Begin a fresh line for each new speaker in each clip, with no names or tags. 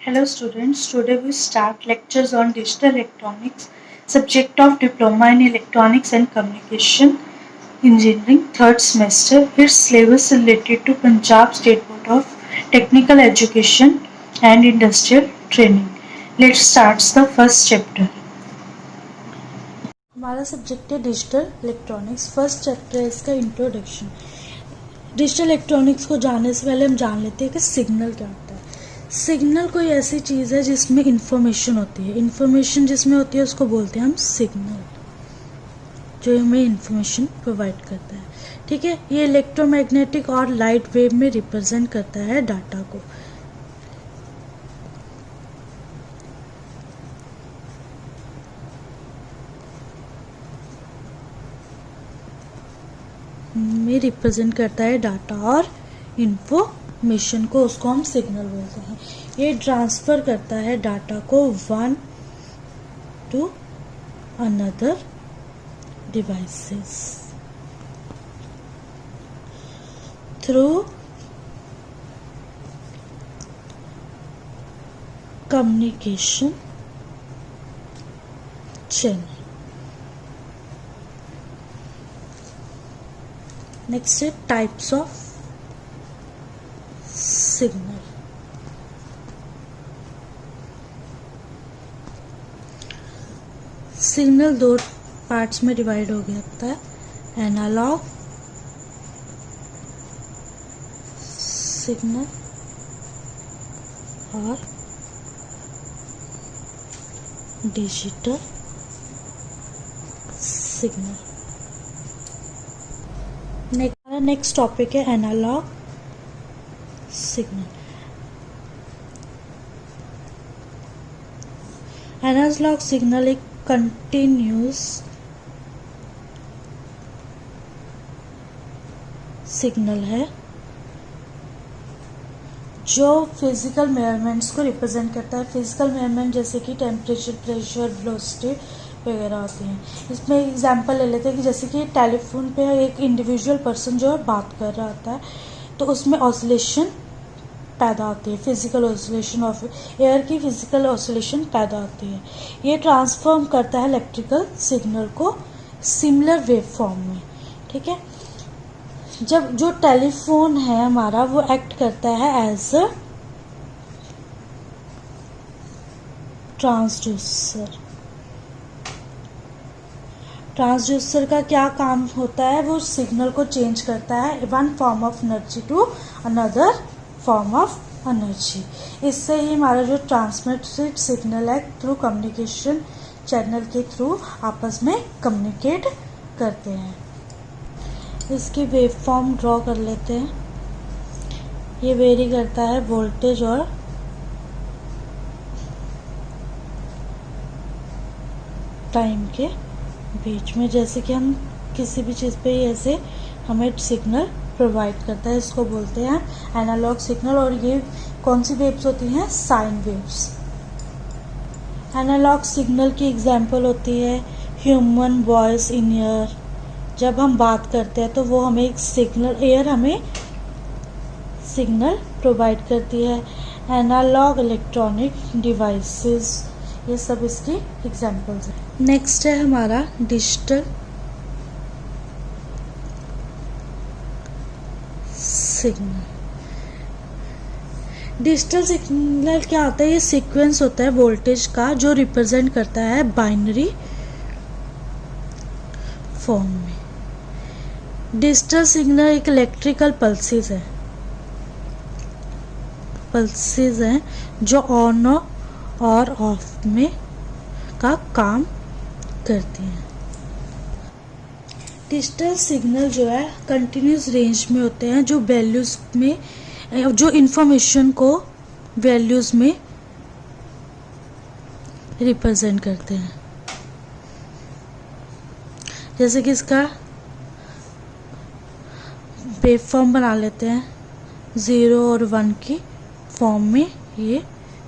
Hello students, today we start lectures on digital electronics, subject of diploma in electronics and communication engineering, third semester. Its syllabus is related to Punjab State Board of Technical Education and Industrial Training. Let's start the first chapter. हमारा subject है digital electronics. First chapter है इसका introduction. Digital electronics को जानने से पहले हम जान लेते हैं कि सिग्नल क्या होता है। सिग्नल कोई ऐसी चीज़ है जिसमें इंफॉर्मेशन होती है। इंफॉर्मेशन जिसमें होती है उसको बोलते हैं हम सिग्नल, जो हमें इंफॉर्मेशन प्रोवाइड करता है। ठीक है, ये इलेक्ट्रोमैग्नेटिक और लाइट वेव में रिप्रेजेंट करता है डाटा को। में रिप्रेजेंट करता है डाटा और इंफॉर्मेशन को, उसको हम सिग्नल बोलते हैं। ये ट्रांसफर करता है डाटा को one two another devices through communication channel. Next है टाइप्स ऑफ सिग्नल। सिग्नल दो पार्ट्स में डिवाइड हो गया होता है, एनालॉग सिग्नल और डिजिटल सिग्नल। नेक्स्ट टॉपिक है एनालॉग सिग्नल। एनालॉग सिग्नल एक कंटिन्यूस सिग्नल है जो फिजिकल मेजरमेंट्स को रिप्रेजेंट करता है। फिजिकल मेजरमेंट जैसे कि टेम्परेचर, प्रेशर, वेलोसिटी वगैरह होती हैं। इसमें एग्जांपल ले लेते हैं कि जैसे कि टेलीफोन पे एक इंडिविजुअल पर्सन जो है बात कर रहा होता है, तो उसमें ऑसिलेशन पैदा होती है। फिजिकल ऑसिलेशन ऑफ एयर की फिजिकल ऑसिलेशन पैदा होती है। ये ट्रांसफॉर्म करता है इलेक्ट्रिकल सिग्नल को सिमिलर वेव फॉर्म में। ठीक है, जब जो टेलीफोन है हमारा वो एक्ट करता है एज अ ट्रांसड्यूसर। ट्रांसड्यूसर का क्या काम होता है, वो सिग्नल को चेंज करता है one form of energy to another form of energy. इससे ही हमारा जो ट्रांसमिटेड सिग्नल है थ्रू कम्युनिकेशन चैनल के थ्रू आपस में कम्युनिकेट करते हैं। इसकी वेव फॉर्म ड्रॉ कर लेते हैं। ये वेरी करता है वोल्टेज और टाइम के बीच में। जैसे कि हम किसी भी चीज़ पे ऐसे हमें सिग्नल प्रोवाइड करता है, इसको बोलते हैं एनालॉग सिग्नल। और ये कौन सी वेव्स होती हैं, साइन वेव्स। एनालॉग सिग्नल की एग्जांपल होती है ह्यूमन वॉइस इन ईयर। जब हम बात करते हैं तो वो हमें एक सिग्नल, एयर हमें सिग्नल प्रोवाइड करती है। एनालॉग इलेक्ट्रॉनिक डिवाइसेस, ये सब इसकी एग्जांपल्स हैं। नेक्स्ट है हमारा डिजिटल सिग्नल। डिजिटल सिग्नल क्या होता है, ये सीक्वेंस होता है वोल्टेज का जो रिप्रेजेंट करता है बाइनरी फॉर्म में। डिजिटल सिग्नल एक इलेक्ट्रिकल पल्सेस हैं जो ऑन और ऑफ में का काम करती हैं। डिजिटल सिग्नल जो है कंटिन्यूस रेंज में होते हैं, जो वैल्यूज में, जो इंफॉर्मेशन को वैल्यूज में रिप्रेजेंट करते हैं। जैसे कि इसका वेव फॉर्म बना लेते हैं, 0 और 1 की फॉर्म में ये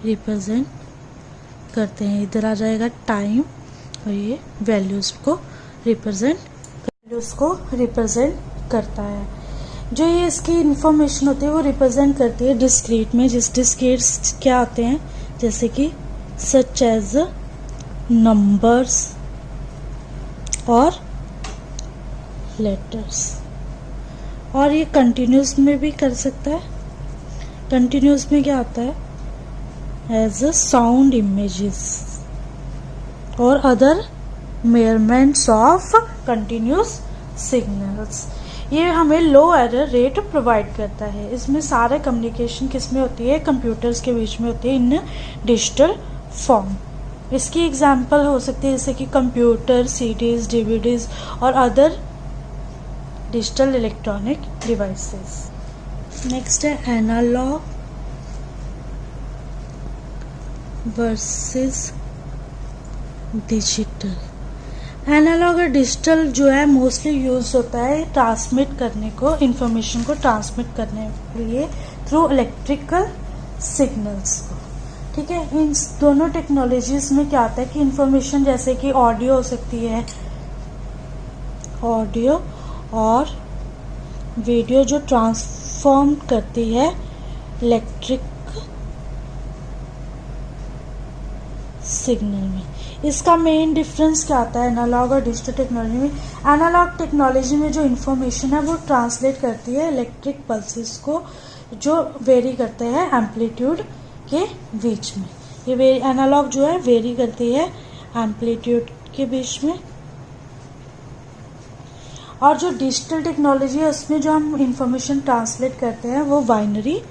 रिप्रेजेंट करते हैं। इधर आ जाएगा टाइम और ये वैल्यूज को रिप्रेजेंट करता है। जो ये इसकी इंफॉर्मेशन होती है वो रिप्रेजेंट करती है डिस्क्रीट में। जिस डिस्क्रीट्स क्या होते हैं, जैसे कि सच एज नंबर्स और लेटर्स। और ये कंटिन्यूस में भी कर सकता है। कंटिन्यूस में क्या आता है, एज अ साउंड इमेजेस और other measurements of continuous signals. ये हमें लो एरर रेट प्रोवाइड करता है। इसमें सारे कम्युनिकेशन किस में होती है, कंप्यूटर्स के बीच में होती है इन डिजिटल फॉर्म। इसकी एग्जांपल हो सकती है जैसे कि कंप्यूटर, सीडीज, डीवीडीज और other digital electronic devices. Next है एनालॉग वर्सेस डिजिटल। एनालॉग और डिजिटल जो है मोस्टली यूज होता है ट्रांसमिट करने को, इंफॉर्मेशन को ट्रांसमिट करने के लिए थ्रू इलेक्ट्रिकल सिग्नल्स को। ठीक है, इन दोनों टेक्नोलॉजीज में क्या आता है कि इंफॉर्मेशन जैसे कि ऑडियो हो सकती है, ऑडियो और वीडियो जो ट्रांसफॉर्म करती है इलेक्ट्रिक सिग्नल में। इसका मेन डिफरेंस क्या आता है एनालॉग और डिजिटल टेक्नोलॉजी में। एनालॉग टेक्नोलॉजी में जो इन्फॉर्मेशन है वो ट्रांसलेट करती है इलेक्ट्रिक पल्सेस को, जो वेरी करते हैं एम्पलीट्यूड के बीच में। ये एनालॉग जो है वेरी करती है एम्पलीट्यूड के बीच में। और जो डिजिटल टेक्नोलॉजी है उसमें जो हम इंफॉर्मेशन ट्रांसलेट करते हैं वो बाइनरी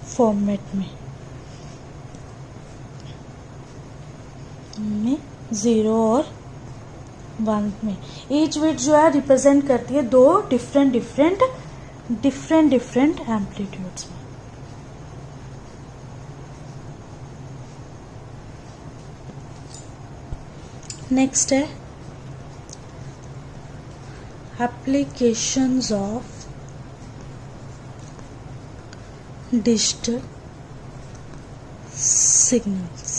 फॉर्मेट में 0 और 1 में। ईच बिट जो है रिप्रेजेंट करती है दो डिफरेंट एम्पलीट्यूड्स में। नेक्स्ट है एप्लीकेशंस ऑफ डिजिटल सिग्नल्स।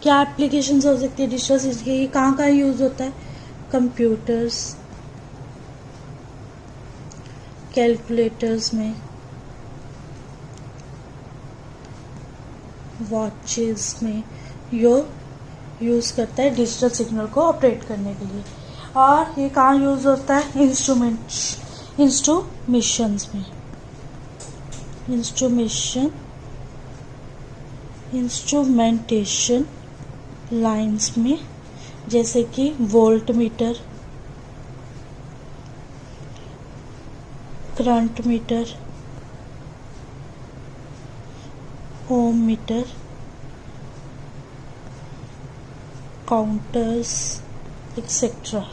क्या एप्लीकेशंस हो सकती है डिजिटल सिग्नल की, कहाँ कहाँ यूज होता है, कंप्यूटर्स, कैलकुलेटर्स में, वॉचेस में यो यूज करता है डिजिटल सिग्नल को ऑपरेट करने के लिए। और ये कहाँ यूज होता है, इंस्ट्रूमेशंस में, इंस्ट्रूमेंटेशन लाइंस में, जैसे कि वोल्ट मीटर, करंट मीटर, ओम मीटर, काउंटर्स एक्सेट्रा।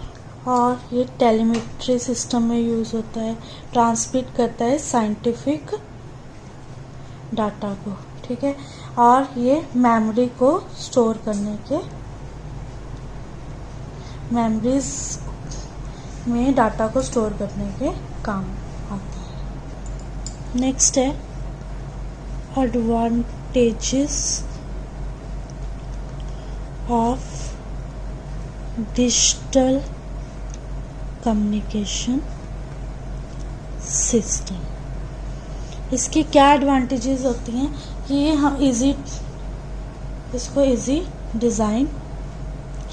और ये टेलीमेट्री सिस्टम में यूज होता है, ट्रांसमिट करता है साइंटिफिक डाटा को। ठीक है, और ये मेमोरी को स्टोर करने के, मेमोरीज में डाटा को स्टोर करने के काम आता है। नेक्स्ट है advantages of digital communication system. इसकी क्या एडवांटेजेस होती हैं कि ये हम इसको इजी डिज़ाइन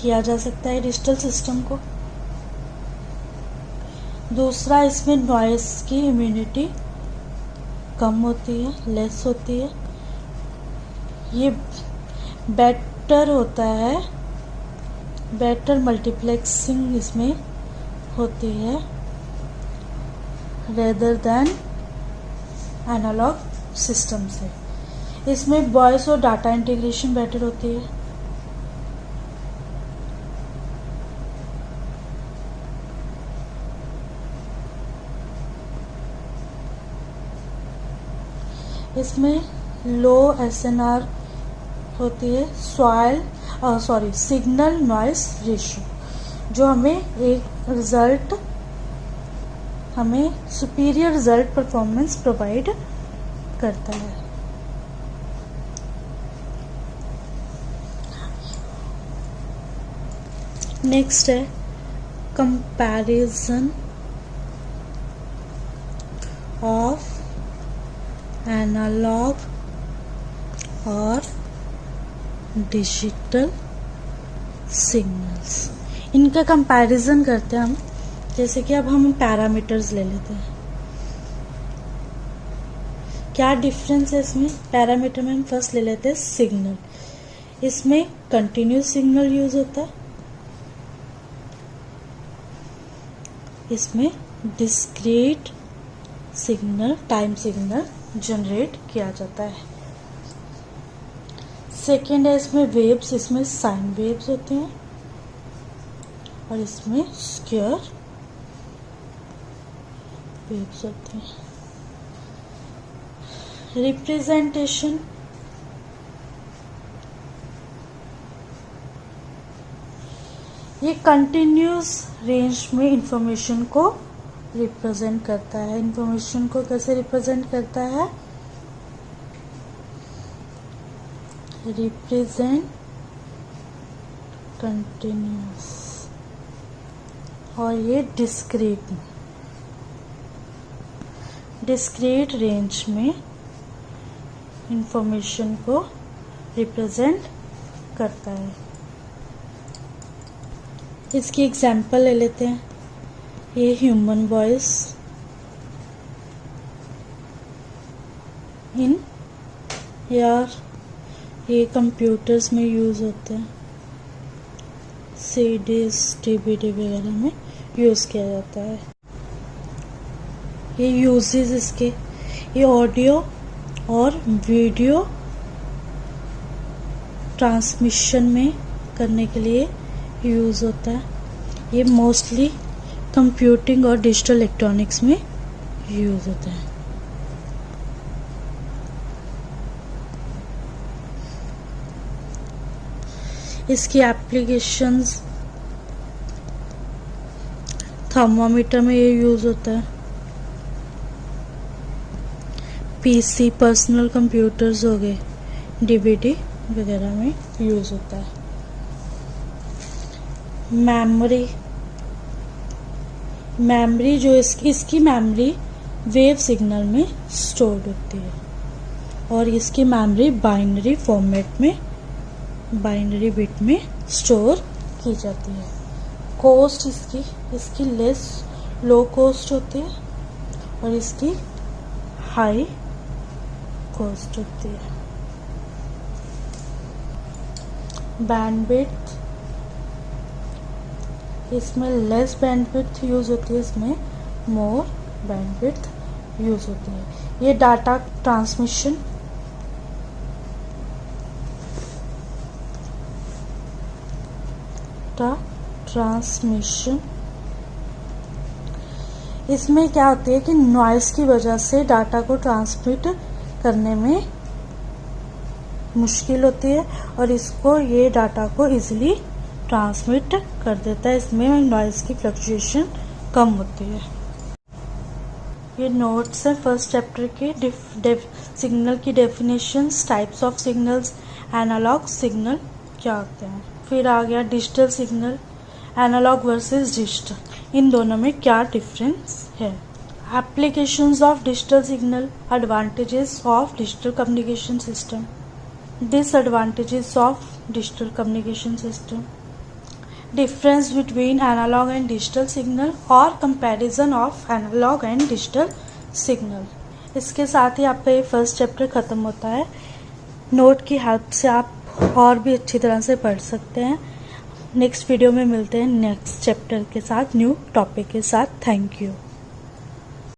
किया जा सकता है डिजिटल सिस्टम को। दूसरा, इसमें नॉइस की इम्यूनिटी कम होती है, लेस होती है। ये बेटर होता है, बेटर मल्टीप्लेक्सिंग इसमें होती है रेदर देन एनालॉग सिस्टम से। इसमें वॉइस और डाटा इंटीग्रेशन बेटर होती है। इसमें लो एसएनआर होती है, सिग्नल नॉइस रेशियो, जो हमें सुपीरियर रिजल्ट परफॉर्मेंस प्रोवाइड करता है। नेक्स्ट है कंपैरिजन ऑफ एनालॉग और डिजिटल सिग्नल्स। इनका कंपैरिजन करते हैं हम। जैसे कि अब हम पैरामीटर्स ले लेते हैं। क्या डिफरेंस है इसमें? पैरामीटर में हम फर्स्ट ले लेते हैं सिग्नल। इसमें कंटिन्यूस सिग्नल यूज होता है, इसमें discrete signal, time signal generate किया जाता है। सेकेंड है इसमें वेव्स, इसमें साइन वेव्स होते हैं और इसमें स्क्वायर वेव्स होते हैं। रिप्रेजेंटेशन, ये कंटिन्यूस रेंज में इंफॉर्मेशन को रिप्रेजेंट करता है। इंफॉर्मेशन को कैसे रिप्रेजेंट करता है? Represent continuous. और ये डिस्क्रीट रेंज में इंफॉर्मेशन को रिप्रेजेंट करता है। इसकी एग्जाम्पल ले लेते हैं। ये ह्यूमन वॉइस इन यार ये कंप्यूटर्स में यूज़ होते हैं, सीडीज डीवीडी वगैरह में यूज़ किया जाता है। ये यूजेस इसके, ये ऑडियो और वीडियो ट्रांसमिशन में करने के लिए यूज़ होता है। ये मोस्टली कंप्यूटिंग और डिजिटल इलेक्ट्रॉनिक्स में यूज़ होता है। इसकी एप्लीकेशंस, थर्मामीटर में ये यूज़ होता है। पीसी, पर्सनल कंप्यूटर्स हो गए, डीवीडी वगैरह में यूज़ होता है। मेमोरी जो इसकी मेमोरी वेव सिग्नल में स्टोर्ड होती है और इसकी मेमोरी बाइनरी फॉर्मेट में, बाइनरी बिट में स्टोर की जाती है। कॉस्ट इसकी लो कॉस्ट होती है और इसकी हाई कॉस्ट होती है। बैंडविड्थ, इसमें लेस बैंडविड्थ यूज होती है, इसमें मोर बैंडविड्थ यूज होती है। ये डाटा ट्रांसमिशन, इसमें क्या होती है कि नॉइस की वजह से डाटा को ट्रांसमिट करने में मुश्किल होती है और इसको ये डाटा को इजीली ट्रांसमिट कर देता है। इसमें नॉइस की फ्लक्चुएशन कम होती है। ये नोट्स है फर्स्ट चैप्टर के। सिग्नल की definitions, types of signals, analog signal क्या होते हैं। फिर आ गया digital signal, analog versus digital, इन दोनों में क्या डिफरेंस है। Applications of digital signal, advantages of digital communication system, disadvantages of digital communication system, difference between analog and digital signal और comparison of analog and digital signal। इसके साथ ही आपका ये फर्स्ट चैप्टर ख़त्म होता है। नोट की हेल्प से आप और भी अच्छी तरह से पढ़ सकते हैं। नेक्स्ट वीडियो में मिलते हैं नेक्स्ट चैप्टर के साथ, न्यू टॉपिक के साथ। Thank you.